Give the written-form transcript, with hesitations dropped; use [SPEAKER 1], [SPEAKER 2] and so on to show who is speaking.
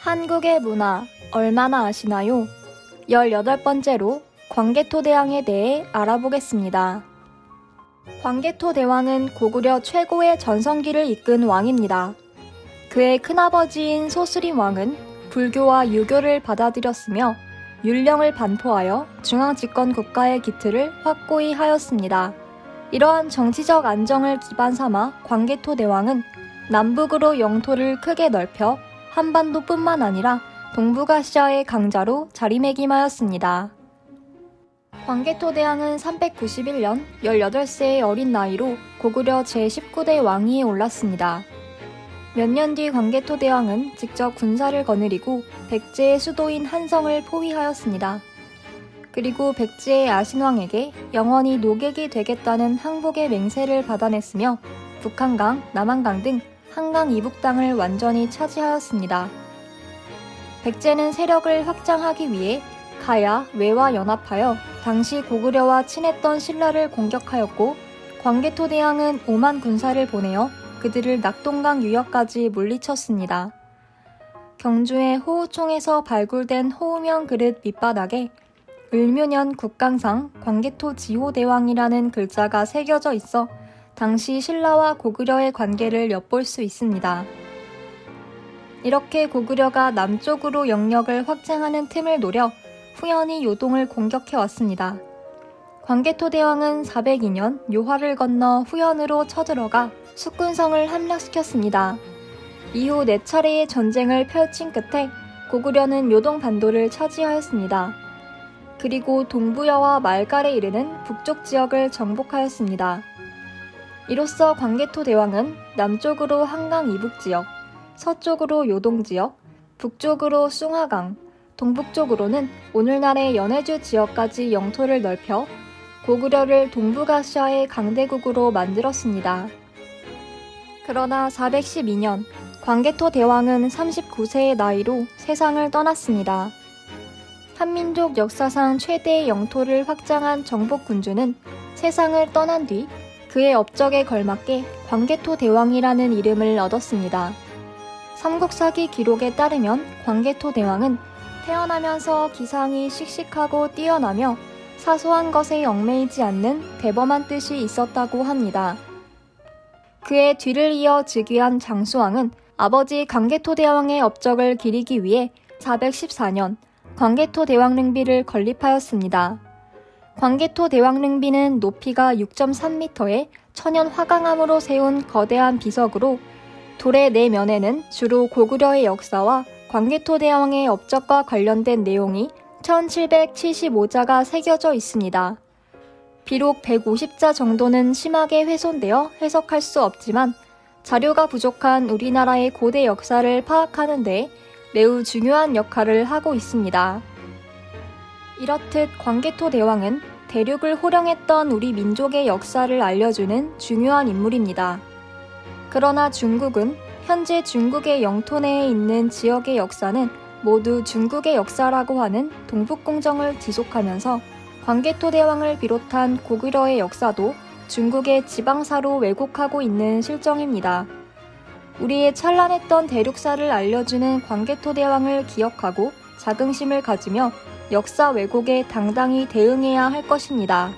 [SPEAKER 1] 한국의 문화 얼마나 아시나요? 18번째로 광개토대왕에 대해 알아보겠습니다. 광개토대왕은 고구려 최고의 전성기를 이끈 왕입니다. 그의 큰아버지인 소스림왕은 불교와 유교를 받아들였으며 율령을 반포하여 중앙집권 국가의 기틀을 확고히 하였습니다. 이러한 정치적 안정을 기반 삼아 광개토대왕은 남북으로 영토를 크게 넓혀 한반도뿐만 아니라 동북아시아의 강자로 자리매김하였습니다. 광개토대왕은 391년 18세의 어린 나이로 고구려 제19대 왕위에 올랐습니다. 몇 년 뒤 광개토대왕은 직접 군사를 거느리고 백제의 수도인 한성을 포위하였습니다. 그리고 백제의 아신왕에게 영원히 노객이 되겠다는 항복의 맹세를 받아냈으며 북한강, 남한강 등 한강 이북 땅을 완전히 차지하였습니다. 백제는 세력을 확장하기 위해 가야, 외와 연합하여 당시 고구려와 친했던 신라를 공격하였고 광개토대왕은 5만 군사를 보내어 그들을 낙동강 유역까지 물리쳤습니다. 경주의 호우총에서 발굴된 호우명 그릇 밑바닥에 을묘년 국강상 광개토지호대왕이라는 글자가 새겨져 있어 당시 신라와 고구려의 관계를 엿볼 수 있습니다. 이렇게 고구려가 남쪽으로 영역을 확장하는 틈을 노려 후연히 요동을 공격해왔습니다. 광개토대왕은 402년 요하를 건너 후연으로 쳐들어가 숙군성을 함락시켰습니다. 이후 4차례의 전쟁을 펼친 끝에 고구려는 요동반도를 차지하였습니다. 그리고 동부여와 말갈에 이르는 북쪽 지역을 정복하였습니다. 이로써 광개토대왕은 남쪽으로 한강 이북지역, 서쪽으로 요동지역, 북쪽으로 숭하강, 동북쪽으로는 오늘날의 연해주 지역까지 영토를 넓혀 고구려를 동북아시아의 강대국으로 만들었습니다. 그러나 412년 광개토대왕은 39세의 나이로 세상을 떠났습니다. 한민족 역사상 최대의 영토를 확장한 정복군주는 세상을 떠난 뒤 그의 업적에 걸맞게 광개토대왕이라는 이름을 얻었습니다. 삼국사기 기록에 따르면 광개토대왕은 태어나면서 기상이 씩씩하고 뛰어나며 사소한 것에 얽매이지 않는 대범한 뜻이 있었다고 합니다. 그의 뒤를 이어 즉위한 장수왕은 아버지 광개토대왕의 업적을 기리기 위해 414년 광개토대왕릉비를 건립하였습니다. 광개토대왕릉비는 높이가 6.3m의 천연 화강암으로 세운 거대한 비석으로 돌의 4면에는 주로 고구려의 역사와 광개토대왕의 업적과 관련된 내용이 1775자가 새겨져 있습니다. 비록 150자 정도는 심하게 훼손되어 해석할 수 없지만 자료가 부족한 우리나라의 고대 역사를 파악하는 데 매우 중요한 역할을 하고 있습니다. 이렇듯 광개토대왕은 대륙을 호령했던 우리 민족의 역사를 알려주는 중요한 인물입니다. 그러나 중국은 현재 중국의 영토 내에 있는 지역의 역사는 모두 중국의 역사라고 하는 동북공정을 지속하면서 광개토대왕을 비롯한 고구려의 역사도 중국의 지방사로 왜곡하고 있는 실정입니다. 우리의 찬란했던 대륙사를 알려주는 광개토대왕을 기억하고 자긍심을 가지며 역사 왜곡에 당당히 대응해야 할 것입니다.